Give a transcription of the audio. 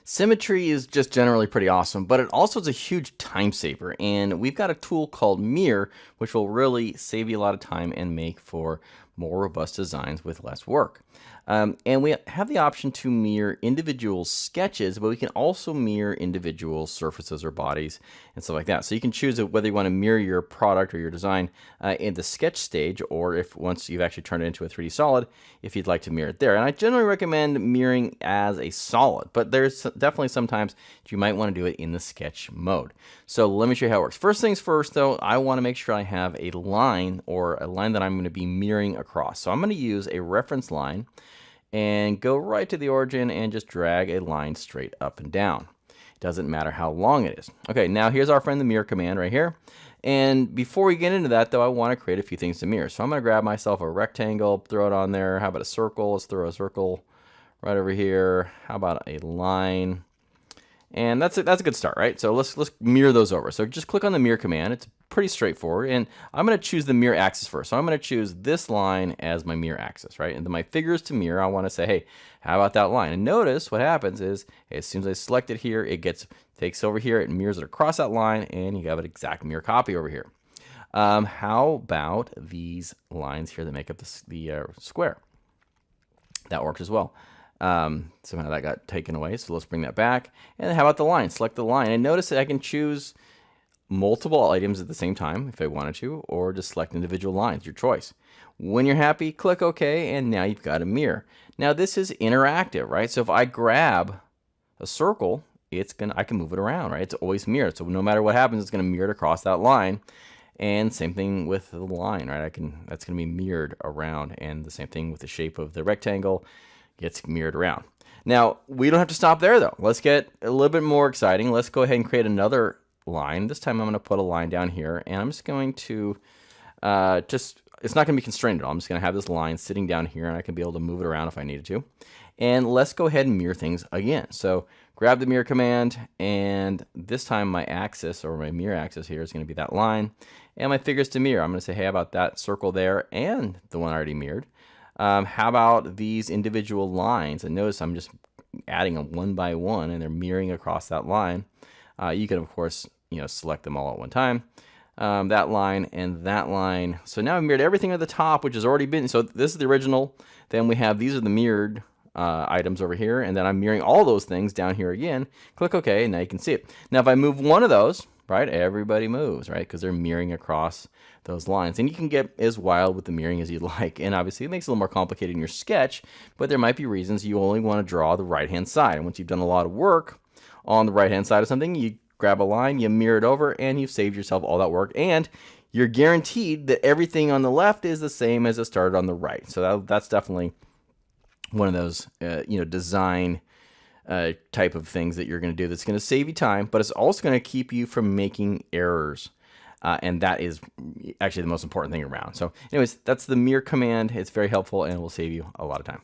Symmetry is just generally pretty awesome, but it also is a huge time saver. And we've got a tool called Mirror, which will really save you a lot of time and make for more robust designs with less work. And we have the option to mirror individual sketches, but we can also mirror individual surfaces or bodies and stuff like that. So you can choose whether you want to mirror your product or your design in the sketch stage, or if once you've actually turned it into a 3D solid, if you'd like to mirror it there. And I generally recommend mirroring as a solid, but there's definitely sometimes you might want to do it in the sketch mode. So let me show you how it works. First things first, though, I want to make sure I have a line that I'm going to be mirroring across. So I'm going to use a reference line and go right to the origin and just drag a line straight up and down. It doesn't matter how long it is. Okay, now here's our friend the mirror command right here. And before we get into that, though, I want to create a few things to mirror. So I'm going to grab myself a rectangle, throw it on there. How about a circle? Let's throw a circle right over here. How about a line? And that's a good start, right? So let's mirror those over. So just click on the mirror command. It's pretty straightforward. And I'm going to choose the mirror axis first. So I'm going to choose this line as my mirror axis, right? And then my figures to mirror, I want to say, hey, how about that line? And notice what happens is, as soon as I select it here, it takes over here, it mirrors it across that line, and you have an exact mirror copy over here. How about these lines here that make up the square? That works as well. Somehow that got taken away, so let's bring that back. And how about the line? Select the line, and notice that I can choose multiple items at the same time if I wanted to, or just select individual lines, your choice. When you're happy, click OK, and now you've got a mirror. Now this is interactive, right? So if I grab a circle, I can move it around, right? It's always mirrored, so no matter what happens, it's going to mirror it across that line. And same thing with the line, right? That's going to be mirrored around, and the same thing with the shape of the rectangle gets mirrored around. Now, we don't have to stop there, though. Let's get a little bit more exciting. Let's go ahead and create another line. This time I'm going to put a line down here, and I'm just going to it's not going to be constrained at all. I'm just going to have this line sitting down here, and I can be able to move it around if I needed to. And let's go ahead and mirror things again. So grab the mirror command, and this time my axis, or my mirror axis here, is going to be that line. And my figures to mirror, I'm going to say, hey, how about that circle there and the one I already mirrored? How about these individual lines? And notice I'm just adding them one by one, and they're mirroring across that line. You can, of course, select them all at one time. That line and that line. So now I've mirrored everything at the top, which has already been. So this is the original. Then we have these are the mirrored items over here, and then I'm mirroring all those things down here again. Click OK, and now you can see it. Now if I move one of those, right, everybody moves, right, because they're mirroring across those lines. And you can get as wild with the mirroring as you'd like. And obviously it makes it a little more complicated in your sketch, but there might be reasons you only want to draw the right-hand side. And once you've done a lot of work on the right-hand side of something, you grab a line, you mirror it over, and you've saved yourself all that work. And you're guaranteed that everything on the left is the same as it started on the right. So that's definitely one of those, design type of things that you're going to do that's going to save you time, but it's also going to keep you from making errors. And that is actually the most important thing around. So anyways, that's the mirror command. It's very helpful and will save you a lot of time.